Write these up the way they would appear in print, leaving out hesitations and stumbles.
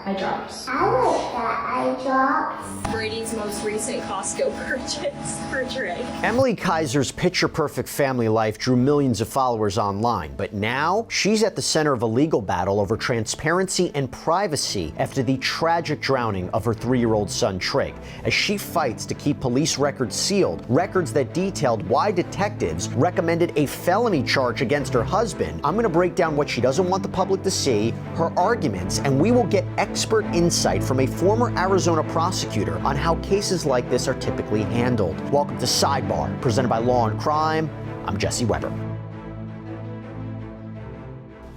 eye drops. I like that eye drops. Brady's most recent Costco purchase for Trig. Emilie Kiser's picture-perfect family life drew millions of followers online, but now she's at the center of a legal battle over transparency and privacy after the tragic drowning of her 3-year-old son Trig, as she fights to keep police records sealed, records that detailed why detectives recommended a felony charge against her husband. I'm going to break down what she doesn't want the public to see, her arguments, and we will get expert insight from a former Arizona prosecutor on how cases like this are typically handled. Welcome to Sidebar, presented by Law&Crime. I'm Jesse Weber.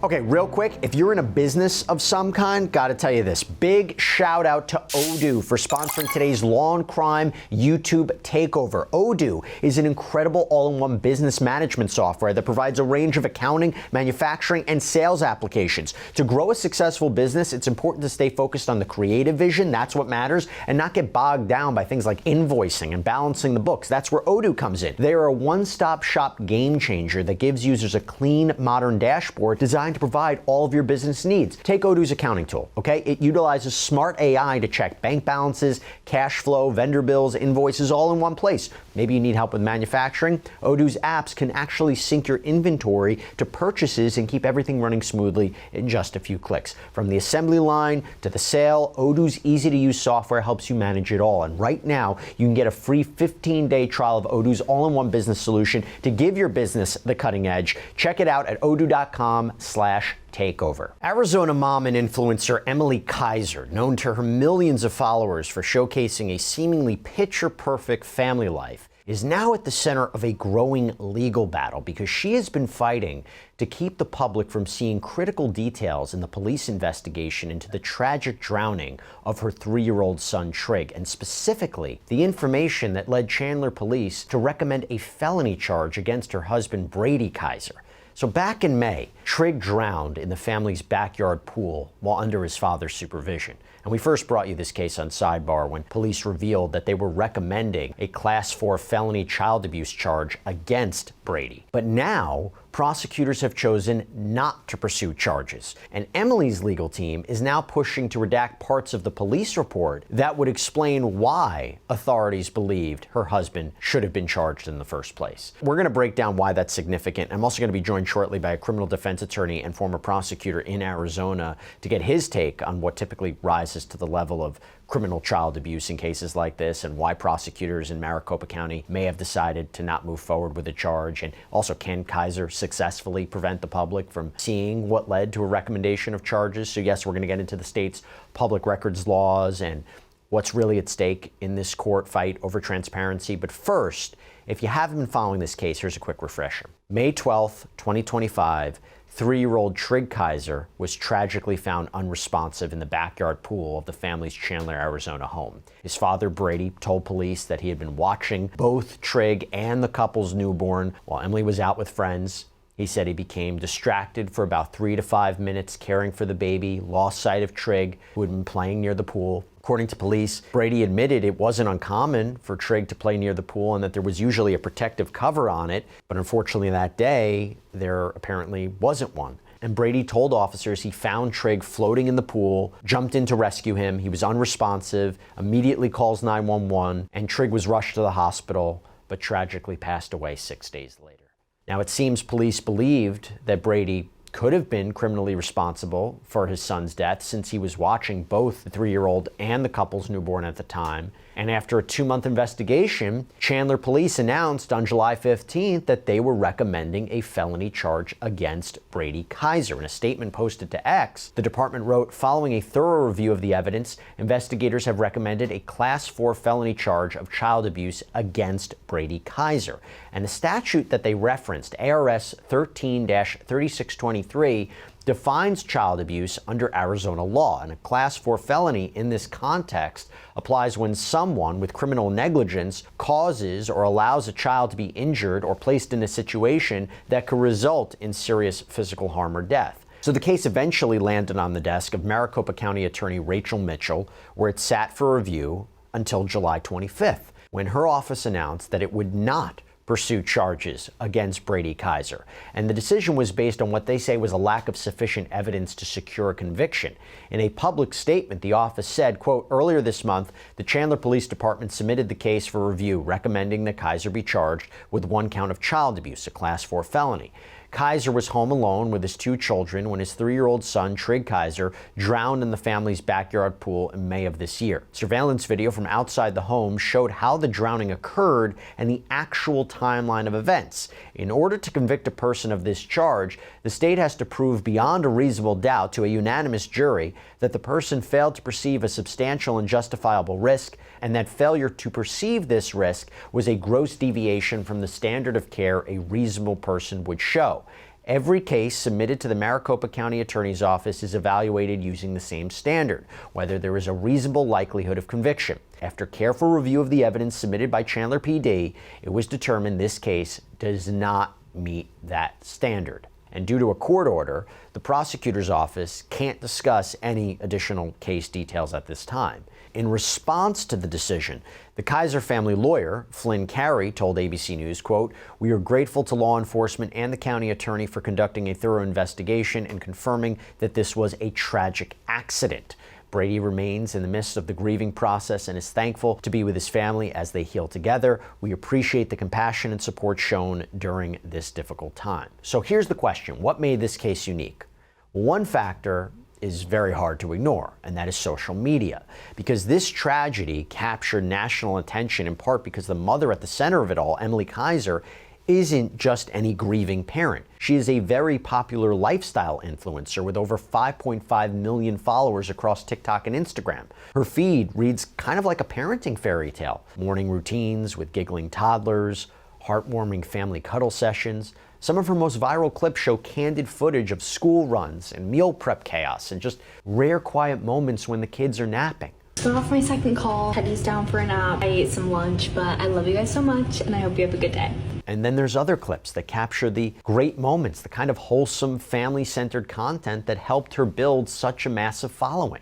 Okay, real quick, if you're in a business of some kind, gotta tell you this. Big shout out to Odoo for sponsoring today's Law&Crime YouTube takeover. Odoo is an incredible all-in-one business management software that provides a range of accounting, manufacturing, and sales applications. To grow a successful business, it's important to stay focused on the creative vision, that's what matters, and not get bogged down by things like invoicing and balancing the books. That's where Odoo comes in. They are a one-stop shop game changer that gives users a clean, modern dashboard designed to provide all of your business needs. Take Odoo's accounting tool, okay? It utilizes smart AI to check bank balances, cash flow, vendor bills, invoices, all in one place. Maybe you need help with manufacturing. Odoo's apps can actually sync your inventory to purchases and keep everything running smoothly in just a few clicks. From the assembly line to the sale, Odoo's easy-to-use software helps you manage it all. And right now, you can get a free 15-day trial of Odoo's all-in-one business solution to give your business the cutting edge. Check it out at odoo.com/takeover. Arizona mom and influencer Emilie Kiser, known to her millions of followers for showcasing a seemingly picture-perfect family life, is now at the center of a growing legal battle because she has been fighting to keep the public from seeing critical details in the police investigation into the tragic drowning of her 3-year-old son Trig, and specifically the information that led Chandler police to recommend a felony charge against her husband Brady Kiser. So back in May, Trig drowned in the family's backyard pool while under his father's supervision. And we first brought you this case on Sidebar when police revealed that they were recommending a Class 4 felony child abuse charge against Brady. But now, prosecutors have chosen not to pursue charges. And Emilie's legal team is now pushing to redact parts of the police report that would explain why authorities believed her husband should have been charged in the first place. We're going to break down why that's significant. I'm also going to be joined shortly by a criminal defense attorney and former prosecutor in Arizona to get his take on what typically rises to the level of criminal child abuse in cases like this, and why prosecutors in Maricopa County may have decided to not move forward with a charge. And also, can Kiser successfully prevent the public from seeing what led to a recommendation of charges? So yes, we're going to get into the state's public records laws and what's really at stake in this court fight over transparency. But first, if you haven't been following this case, here's a quick refresher. May 12th, 2025, 3-year-old Trig Kiser was tragically found unresponsive in the backyard pool of the family's Chandler, Arizona home. His father, Brady, told police that he had been watching both Trig and the couple's newborn while Emilie was out with friends. He said he became distracted for about 3 to 5 minutes caring for the baby, lost sight of Trig, who had been playing near the pool. According to police, Brady admitted it wasn't uncommon for Trig to play near the pool and that there was usually a protective cover on it, but unfortunately that day, there apparently wasn't one. And Brady told officers he found Trig floating in the pool, jumped in to rescue him. He was unresponsive, immediately calls 911, and Trig was rushed to the hospital, but tragically passed away 6 days later. Now, it seems police believed that Brady could have been criminally responsible for his son's death since he was watching both the 3-year-old and the couple's newborn at the time. And after a 2-month investigation, Chandler police announced on July 15th that they were recommending a felony charge against Brady Kiser. In a statement posted to X, the department wrote, "Following a thorough review of the evidence, investigators have recommended a Class 4 felony charge of child abuse against Brady Kiser." And the statute that they referenced, ARS 13-3623, defines child abuse under Arizona law, and a Class 4 felony in this context applies when someone with criminal negligence causes or allows a child to be injured or placed in a situation that could result in serious physical harm or death. So the case eventually landed on the desk of Maricopa County Attorney Rachel Mitchell, where it sat for review until July 25th, when her office announced that it would not pursue charges against Brady Kiser. And the decision was based on what they say was a lack of sufficient evidence to secure a conviction. In a public statement, the office said, quote, earlier this month, the Chandler Police Department submitted the case for review, recommending that Kiser be charged with 1 count of child abuse, a Class 4 felony. Kiser was home alone with his 2 children when his 3-year-old son, Trig Kiser, drowned in the family's backyard pool in May of this year. Surveillance video from outside the home showed how the drowning occurred and the actual timeline of events. In order to convict a person of this charge, the state has to prove beyond a reasonable doubt to a unanimous jury that the person failed to perceive a substantial and justifiable risk, and that failure to perceive this risk was a gross deviation from the standard of care a reasonable person would show. Every case submitted to the Maricopa County Attorney's Office is evaluated using the same standard, whether there is a reasonable likelihood of conviction. After careful review of the evidence submitted by Chandler PD, it was determined this case does not meet that standard. And due to a court order, the prosecutor's office can't discuss any additional case details at this time. In response to the decision, the Kiser family lawyer, Flynn Carey, told ABC News, quote, "We are grateful to law enforcement and the county attorney for conducting a thorough investigation and confirming that this was a tragic accident. Brady remains in the midst of the grieving process and is thankful to be with his family as they heal together. We appreciate the compassion and support shown during this difficult time." So here's the question. What made this case unique? One factor is very hard to ignore, and that is social media. Because this tragedy captured national attention in part because the mother at the center of it all, Emilie Kiser, isn't just any grieving parent. She is a very popular lifestyle influencer with over 5.5 million followers across TikTok and Instagram. Her feed reads kind of like a parenting fairy tale. Morning routines with giggling toddlers, heartwarming family cuddle sessions. Some of her most viral clips show candid footage of school runs and meal prep chaos and just rare quiet moments when the kids are napping. Got off my second call, Teddy's down for a nap. I ate some lunch, but I love you guys so much and I hope you have a good day. And then there's other clips that capture the great moments, the kind of wholesome, family-centered content that helped her build such a massive following.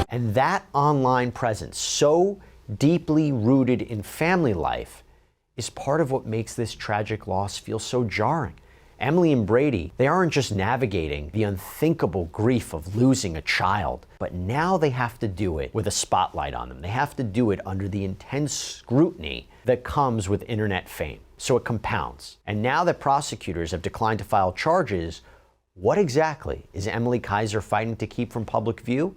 And that online presence, so deeply rooted in family life, is part of what makes this tragic loss feel so jarring. Emilie and Brady, they aren't just navigating the unthinkable grief of losing a child, but now they have to do it with a spotlight on them. They have to do it under the intense scrutiny that comes with internet fame. So it compounds. And now that prosecutors have declined to file charges, what exactly is Emilie Kiser fighting to keep from public view?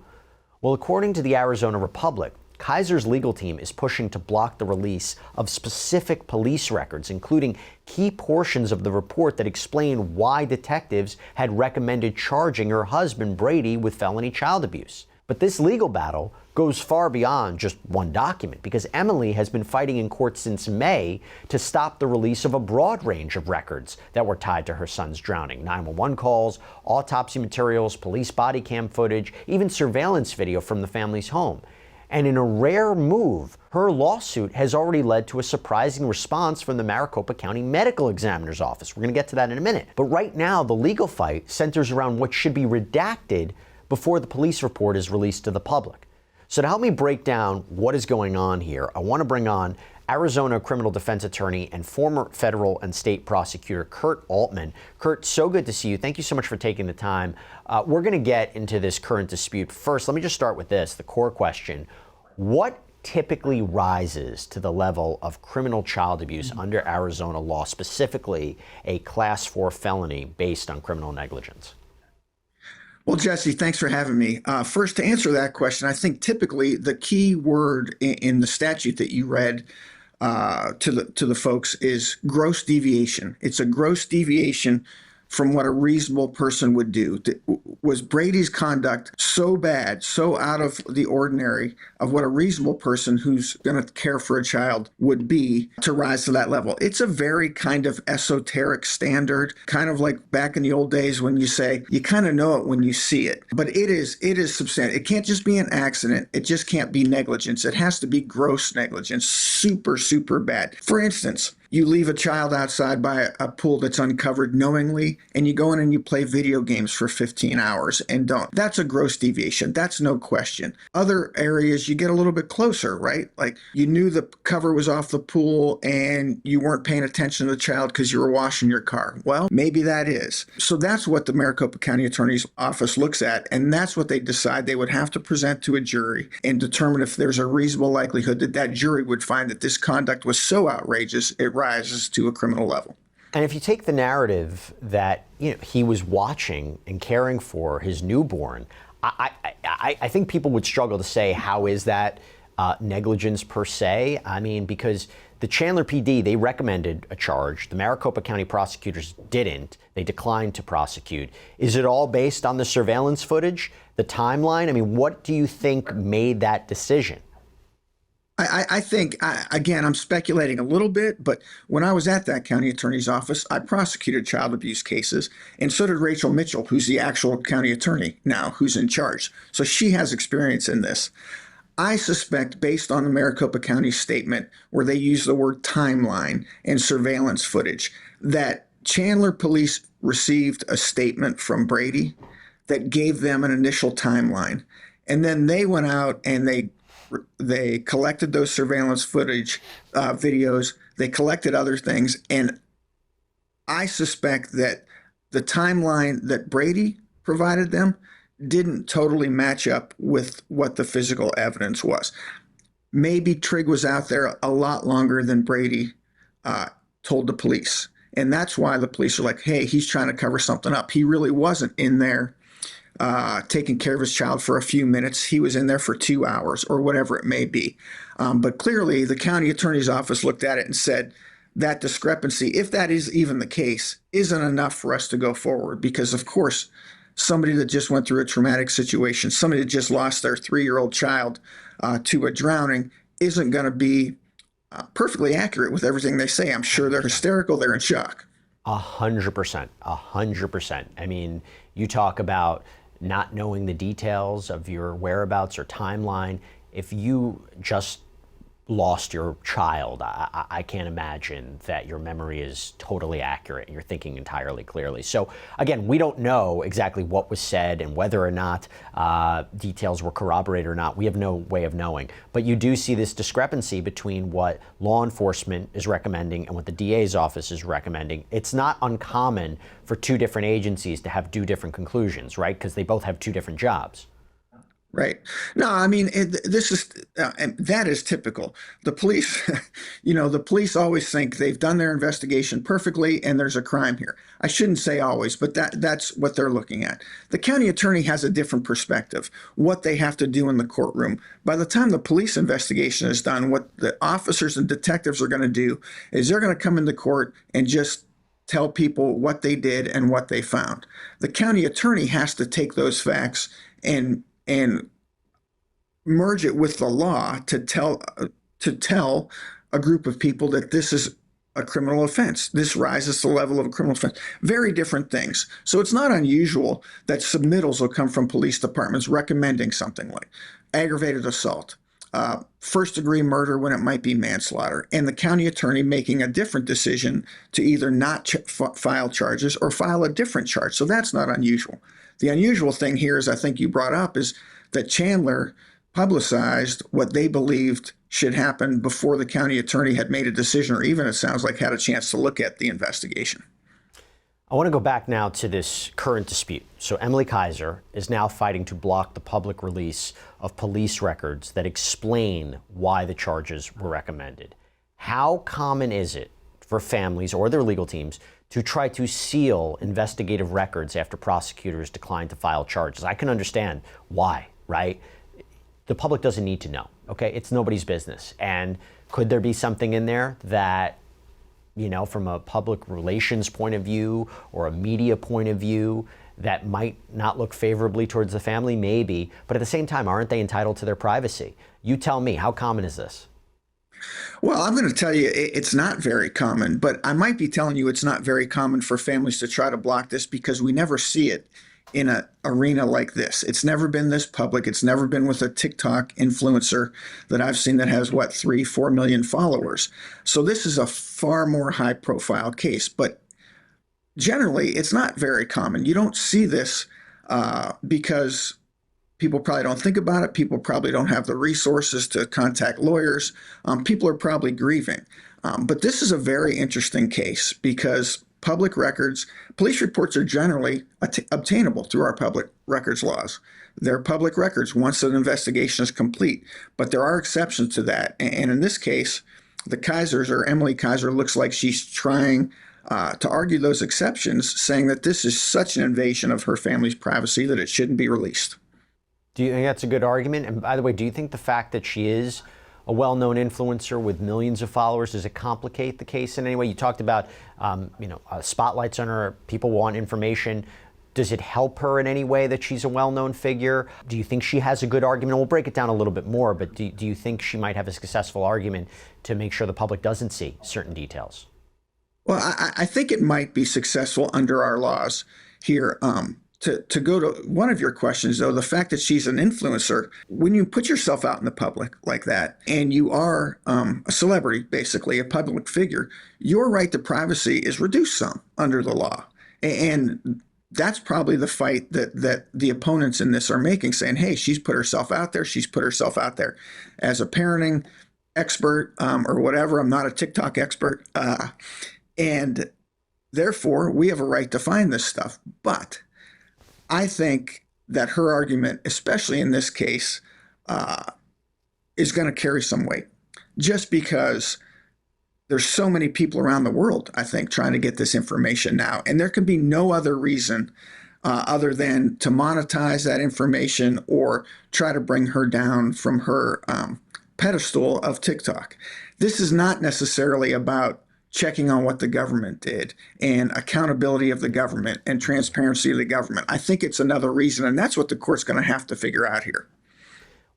Well, according to the Arizona Republic, Kiser's legal team is pushing to block the release of specific police records, including key portions of the report that explain why detectives had recommended charging her husband, Brady, with felony child abuse. But this legal battle goes far beyond just one document, because Emilie has been fighting in court since May to stop the release of a broad range of records that were tied to her son's drowning. 911 calls, autopsy materials, police body cam footage, even surveillance video from the family's home. And in a rare move, her lawsuit has already led to a surprising response from the Maricopa County Medical Examiner's Office. We're going to get to that in a minute. But right now, the legal fight centers around what should be redacted before the police report is released to the public. So to help me break down what is going on here, I want to bring on Arizona criminal defense attorney and former federal and state prosecutor Kurt Altman. Kurt, so good to see you. Thank you so much for taking the time. We're going to get into this current dispute. First, let me just start with this, the core question. What typically rises to the level of criminal child abuse under Arizona law, specifically a Class 4 felony based on criminal negligence? Well, Jesse, thanks for having me. First, to answer that question, I think typically the key word in the statute that you read to the folks is gross deviation. It's a gross deviation from what a reasonable person would do. Was Brady's conduct so bad, so out of the ordinary of what a reasonable person who's going to care for a child would be to rise to that level? It's a very kind of esoteric standard, kind of like back in the old days when you say, you kind of know it when you see it. But it is substantial. It can't just be an accident. It just can't be negligence. It has to be gross negligence, super, super bad. For instance, You leave a child outside by a pool that's uncovered knowingly, and you go in and you play video games for 15 hours and don't. That's a gross deviation. That's no question. Other areas, you get a little bit closer, right? Like you knew the cover was off the pool and you weren't paying attention to the child because you were washing your car. Well, maybe that is. So that's what the Maricopa County Attorney's Office looks at, and that's what they decide they would have to present to a jury and determine if there's a reasonable likelihood that that jury would find that this conduct was so outrageous it rises to a criminal level. And if you take the narrative that he was watching and caring for his newborn, I think people would struggle to say how is that negligence per se. I mean, because the Chandler PD, they recommended a charge. The Maricopa County prosecutors didn't. They declined to prosecute. Is it all based on the surveillance footage, the timeline? I mean, what do you think made that decision? I think, again, I'm speculating a little bit, but when I was at that county attorney's office, I prosecuted child abuse cases, and so did Rachel Mitchell, who's the actual county attorney now, who's in charge. So she has experience in this. I suspect, based on the Maricopa County statement, where they use the word timeline and surveillance footage, that Chandler police received a statement from Brady that gave them an initial timeline. And then they went out and they collected those surveillance footage videos. They collected other things. And I suspect that the timeline that Brady provided them didn't totally match up with what the physical evidence was. Maybe Trigg was out there a lot longer than Brady told the police. And that's why the police are like, hey, he's trying to cover something up. He really wasn't in there taking care of his child for a few minutes. He was in there for 2 hours or whatever it may be. But clearly the county attorney's office looked at it and said that discrepancy, if that is even the case, isn't enough for us to go forward. Because, of course, somebody that just went through a traumatic situation, somebody that just lost their 3-year-old child to a drowning isn't going to be perfectly accurate with everything they say. I'm sure they're hysterical. They're in shock. 100%. 100%. I mean, you talk about not knowing the details of your whereabouts or timeline. If you just lost your child, I can't imagine that your memory is totally accurate and you're thinking entirely clearly. So again, we don't know exactly what was said and whether or not details were corroborated or not. We have no way of knowing. But you do see this discrepancy between what law enforcement is recommending and what the DA's office is recommending. It's not uncommon for two different agencies to have two different conclusions, right? Because they both have two different jobs. Right. No, I mean, that is typical. The police, the police always think they've done their investigation perfectly and there's a crime here. I shouldn't say always, but that's what they're looking at. The county attorney has a different perspective, what they have to do in the courtroom. By the time the police investigation is done, what the officers and detectives are going to do is they're going to come into court and just tell people what they did and what they found. The county attorney has to take those facts and merge it with the law to tell a group of people that this is a criminal offense. This rises to the level of a criminal offense. Very different things. So it's not unusual that submittals will come from police departments recommending something like aggravated assault, first-degree murder when it might be manslaughter, and the county attorney making a different decision to either not file charges or file a different charge. So that's not unusual. The unusual thing here, as I think you brought up, is that Chandler publicized what they believed should happen before the county attorney had made a decision, or even, it sounds like, had a chance to look at the investigation. I want to go back now to this current dispute. So Emilie Kiser is now fighting to block the public release of police records that explain why the charges were recommended. How common is it for families or their legal teams to try to seal investigative records after prosecutors decline to file charges? I can understand why, right? The public doesn't need to know, okay? It's nobody's business. And could there be something in there that, from a public relations point of view or a media point of view, that might not look favorably towards the family? Maybe. But at the same time, aren't they entitled to their privacy? You tell me, how common is this? Well, I'm going to tell you it's not very common, but I might be telling you it's not very common for families to try to block this because we never see it in an arena like this. It's never been this public. It's never been with a TikTok influencer that I've seen that has, 3-4 million followers. So this is a far more high profile case, but generally it's not very common. You don't see this because people probably don't think about it. People probably don't have the resources to contact lawyers. People are probably grieving. But this is a very interesting case because public records, police reports are generally obtainable through our public records laws. They're public records once an investigation is complete, but there are exceptions to that. And in this case, the Kisers, or Emilie Kiser, looks like she's trying to argue those exceptions, saying that this is such an invasion of her family's privacy that it shouldn't be released. Do you think that's a good argument? And by the way, do you think the fact that she is a well-known influencer with millions of followers, does it complicate the case in any way? You talked about, spotlights on her, people want information. Does it help her in any way that she's a well-known figure? Do you think she has a good argument? And we'll break it down a little bit more, but do you think she might have a successful argument to make sure the public doesn't see certain details? Well, I think it might be successful under our laws here. To go to one of your questions, though, the fact that she's an influencer, when you put yourself out in the public like that, and you are a celebrity, basically a public figure, your right to privacy is reduced some under the law. And that's probably the fight that the opponents in this are making, saying, hey, she's put herself out there. She's put herself out there as a parenting expert or whatever. I'm not a TikTok expert. And therefore, we have a right to find this stuff. But I think that her argument, especially in this case, is going to carry some weight just because there's so many people around the world, I think, trying to get this information now. And there can be no other reason other than to monetize that information or try to bring her down from her pedestal of TikTok. This is not necessarily about checking on what the government did and accountability of the government and transparency of the government. I think it's another reason, and that's what the court's going to have to figure out here.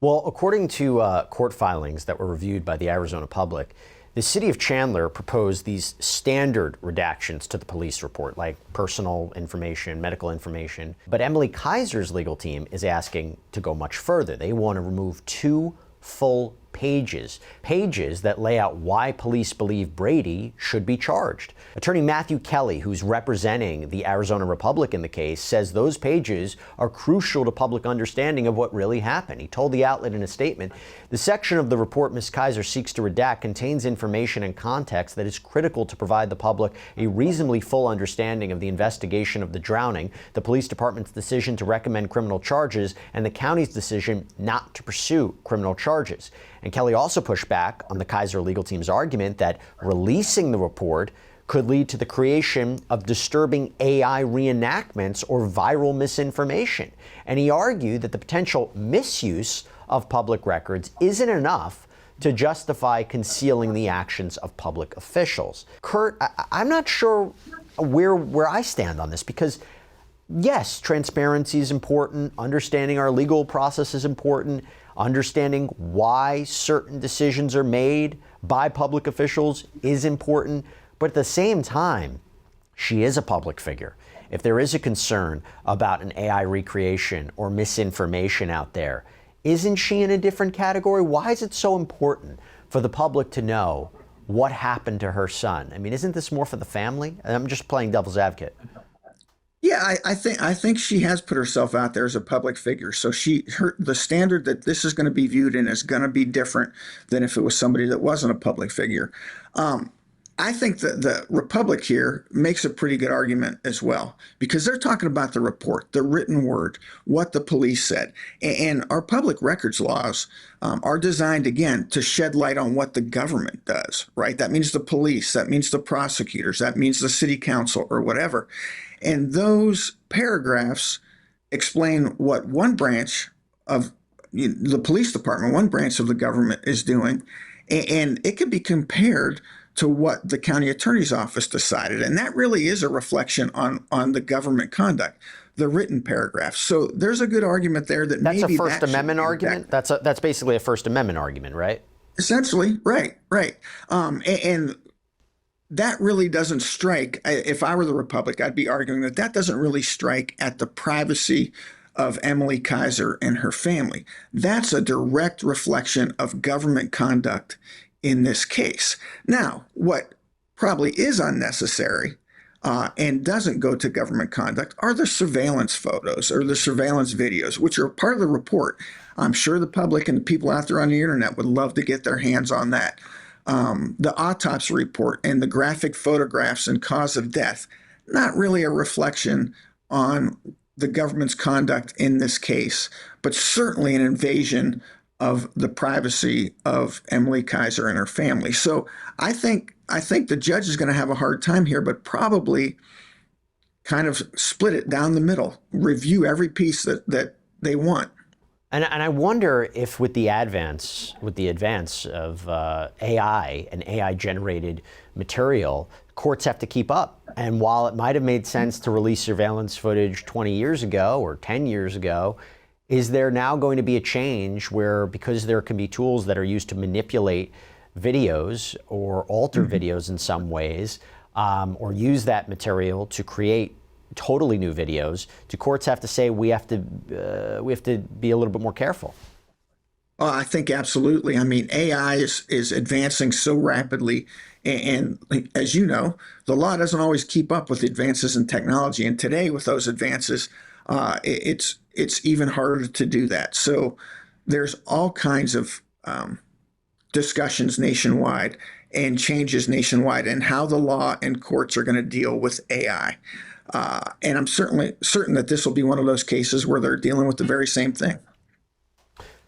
Well, according to court filings that were reviewed by the Arizona public, the city of Chandler proposed these standard redactions to the police report, like personal information, medical information. But Emilie Kiser's legal team is asking to go much further. They want to remove 2 full pages that lay out why police believe Brady should be charged. Attorney Matthew Kelly, who's representing the Arizona Republic in the case, says those pages are crucial to public understanding of what really happened. He told the outlet in a statement, the section of the report Ms. Kiser seeks to redact contains information and context that is critical to provide the public a reasonably full understanding of the investigation of the drowning, the police department's decision to recommend criminal charges, and the county's decision not to pursue criminal charges. And Kelly also pushed back on the Kiser legal team's argument that releasing the report could lead to the creation of disturbing AI reenactments or viral misinformation. And he argued that the potential misuse of public records isn't enough to justify concealing the actions of public officials. Kurt, I'm not sure where I stand on this, because yes, transparency is important, understanding our legal process is important, understanding why certain decisions are made by public officials is important, but at the same time, she is a public figure. If there is a concern about an AI recreation or misinformation out there, isn't she in a different category? Why is it so important for the public to know what happened to her son? I mean, isn't this more for the family? I'm just playing devil's advocate. Yeah, I think she has put herself out there as a public figure. So the standard that this is going to be viewed in is going to be different than if it was somebody that wasn't a public figure. I think that the Republic here makes a pretty good argument as well, because they're talking about the report, the written word, what the police said. And our public records laws are designed, again, to shed light on what the government does, right? That means the police, that means the prosecutors, that means the city council or whatever. And those paragraphs explain what one branch of the police department, one branch of the government is doing, and it can be compared to what the county attorney's office decided. And that really is a reflection on the government conduct, the written paragraphs. So there's a good argument there that that's maybe a First Amendment argument. That's basically a First Amendment argument, right? Essentially, right. And that really doesn't strike. If I were the Republic, I'd be arguing that that doesn't really strike at the privacy of Emilie Kiser and her family. That's a direct reflection of government conduct in this case. Now, what probably is unnecessary and doesn't go to government conduct are the surveillance photos or the surveillance videos, which are part of the report. I'm sure the public and the people out there on the internet would love to get their hands on that. The autopsy report and the graphic photographs and cause of death, not really a reflection on the government's conduct in this case, but certainly an invasion of the privacy of Emilie Kiser and her family. So I think the judge is going to have a hard time here, but probably kind of split it down the middle, review every piece that they want. And I wonder if with the advance of AI and AI-generated material, courts have to keep up. And while it might have made sense to release surveillance footage 20 years ago or 10 years ago, is there now going to be a change where, because there can be tools that are used to manipulate videos or alter videos in some ways, or use that material to create totally new videos, do courts have to say we have to be a little bit more careful? Oh, I think absolutely. I mean, AI is advancing so rapidly, and as you know, the law doesn't always keep up with advances in technology. And today, with those advances, it's even harder to do that. So there's all kinds of discussions nationwide and changes nationwide and how the law and courts are going to deal with AI. And I'm certainly certain that this will be one of those cases where they're dealing with the very same thing.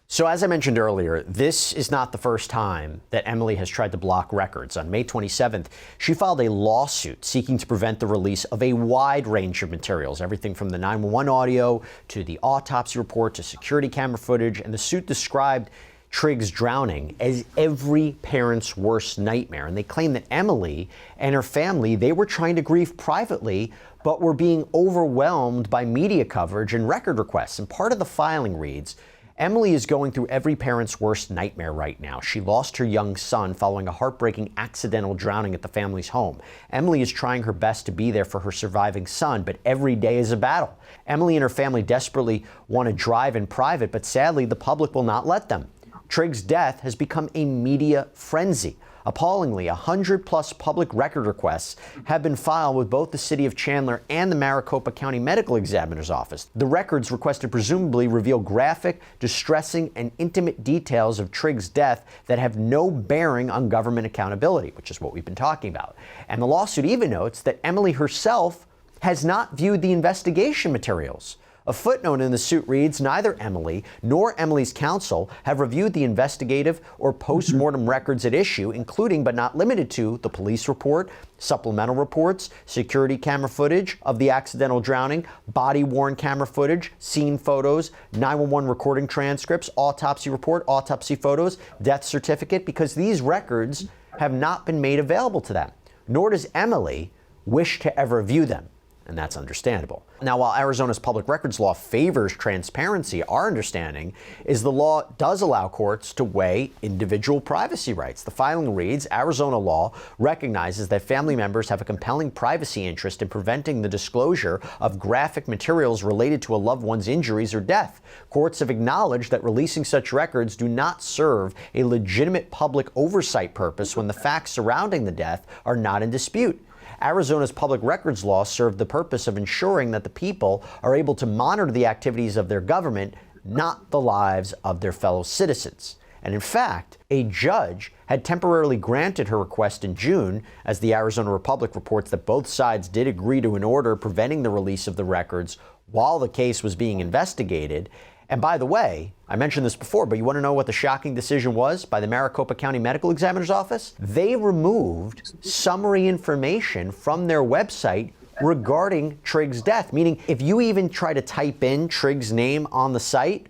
So as I mentioned earlier, this is not the first time that Emilie has tried to block records. On May 27th, she filed a lawsuit seeking to prevent the release of a wide range of materials, everything from the 911 audio to the autopsy report to security camera footage. And the suit described Triggs drowning as every parent's worst nightmare. And they claim that Emilie and her family, they were trying to grieve privately, but were being overwhelmed by media coverage and record requests. And part of the filing reads, Emilie is going through every parent's worst nightmare right now. She lost her young son following a heartbreaking accidental drowning at the family's home. Emilie is trying her best to be there for her surviving son, but every day is a battle. Emilie and her family desperately want to drive in private, but sadly, the public will not let them. Triggs' death has become a media frenzy. Appallingly, 100-plus public record requests have been filed with both the City of Chandler and the Maricopa County Medical Examiner's Office. The records requested presumably reveal graphic, distressing, and intimate details of Triggs' death that have no bearing on government accountability, which is what we've been talking about. And the lawsuit even notes that Emilie herself has not viewed the investigation materials. A footnote in the suit reads, neither Emilie nor Emilie's counsel have reviewed the investigative or post-mortem records at issue, including but not limited to the police report, supplemental reports, security camera footage of the accidental drowning, body-worn camera footage, scene photos, 911 recording transcripts, autopsy report, autopsy photos, death certificate, because these records have not been made available to them, nor does Emilie wish to ever view them. And that's understandable. Now, while Arizona's public records law favors transparency, our understanding is the law does allow courts to weigh individual privacy rights. The filing reads, Arizona law recognizes that family members have a compelling privacy interest in preventing the disclosure of graphic materials related to a loved one's injuries or death. Courts have acknowledged that releasing such records do not serve a legitimate public oversight purpose when the facts surrounding the death are not in dispute. Arizona's public records law served the purpose of ensuring that the people are able to monitor the activities of their government, not the lives of their fellow citizens. And in fact, a judge had temporarily granted her request in June, as the Arizona Republic reports that both sides did agree to an order preventing the release of the records while the case was being investigated. And by the way, I mentioned this before, but you want to know what the shocking decision was by the Maricopa County Medical Examiner's Office? They removed summary information from their website regarding Triggs' death, meaning if you even try to type in Triggs' name on the site,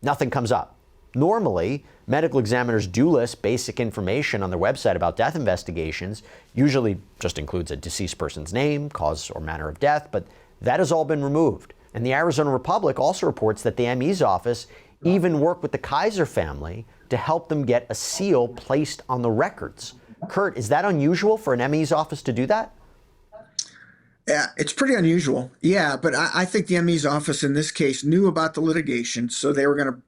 nothing comes up. Normally, medical examiners do list basic information on their website about death investigations, usually just includes a deceased person's name, cause or manner of death, but that has all been removed. And the Arizona Republic also reports that the ME's office even worked with the Kiser family to help them get a seal placed on the records. Kurt, is that unusual for an ME's office to do that? Yeah, it's pretty unusual. Yeah, but I think the ME's office in this case knew about the litigation, so they were going to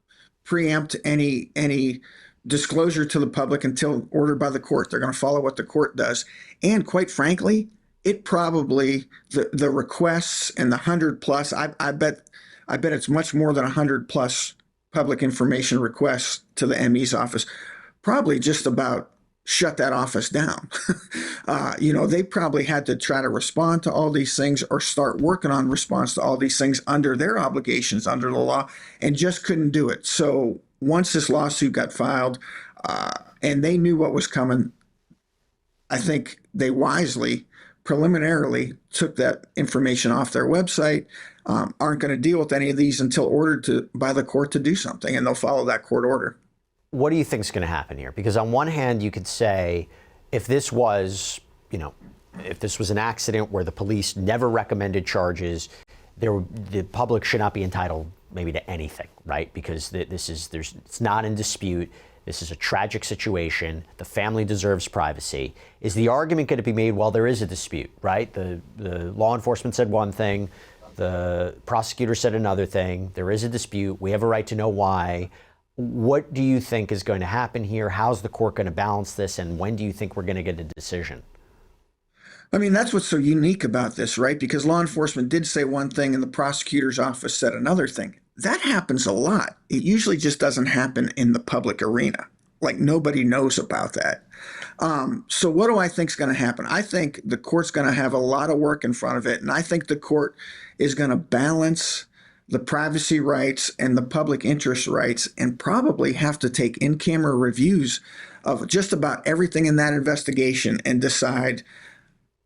preempt any disclosure to the public until ordered by the court. They're going to follow what the court does. And quite frankly, it probably the requests and the 100 plus, I bet it's much more than 100 plus public information requests to the ME's office, probably just about shut that office down. They probably had to try to respond to all these things or start working on response to all these things under their obligations under the law, and just couldn't do it. So once this lawsuit got filed and they knew what was coming, I think they wisely, preliminarily took that information off their website, aren't going to deal with any of these until ordered by the court to do something, and they'll follow that court order. What do you think is going to happen here? Because on one hand, you could say if this was, if this was an accident where the police never recommended charges, the public should not be entitled maybe to anything, right? Because it's not in dispute. This is a tragic situation. The family deserves privacy. Is the argument going to be made, well, there is a dispute, right? The law enforcement said one thing. The prosecutor said another thing. There is a dispute. We have a right to know why. What do you think is going to happen here? How's the court going to balance this? And when do you think we're going to get a decision? I mean, that's what's so unique about this, right? Because law enforcement did say one thing and the prosecutor's office said another thing. That happens a lot. It usually just doesn't happen in the public arena. Like, nobody knows about that. So what do I think is going to happen? I think the court's going to have a lot of work in front of it. And I think the court is going to balance the privacy rights and the public interest rights, and probably have to take in-camera reviews of just about everything in that investigation and decide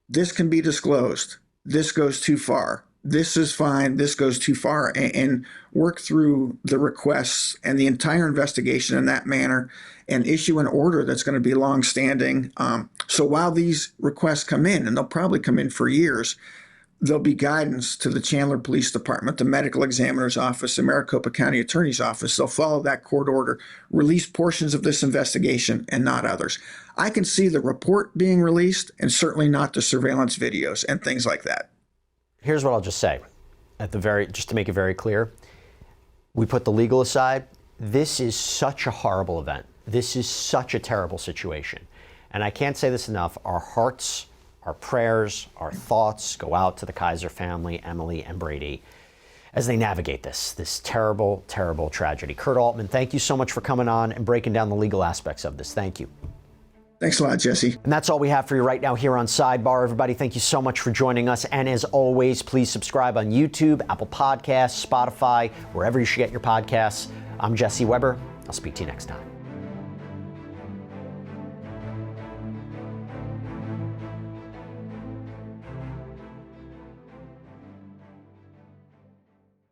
this can be disclosed, this goes too far, this is fine, this goes too far, and work through the requests and the entire investigation in that manner and issue an order that's going to be longstanding. So while these requests come in, and they'll probably come in for years, there'll be guidance to the Chandler Police Department, the Medical Examiner's Office, the Maricopa County Attorney's Office. They'll follow that court order, release portions of this investigation and not others. I can see the report being released, and certainly not the surveillance videos and things like that. Here's what I'll just say, just to make it very clear. We put the legal aside. This is such a horrible event. This is such a terrible situation. And I can't say this enough. Our hearts, our prayers, our thoughts go out to the Kiser family, Emilie and Brady, as they navigate this terrible, terrible tragedy. Kurt Altman, thank you so much for coming on and breaking down the legal aspects of this. Thank you. Thanks a lot, Jesse. And that's all we have for you right now here on Sidebar. Everybody, thank you so much for joining us. And as always, please subscribe on YouTube, Apple Podcasts, Spotify, wherever you should get your podcasts. I'm Jesse Weber. I'll speak to you next time.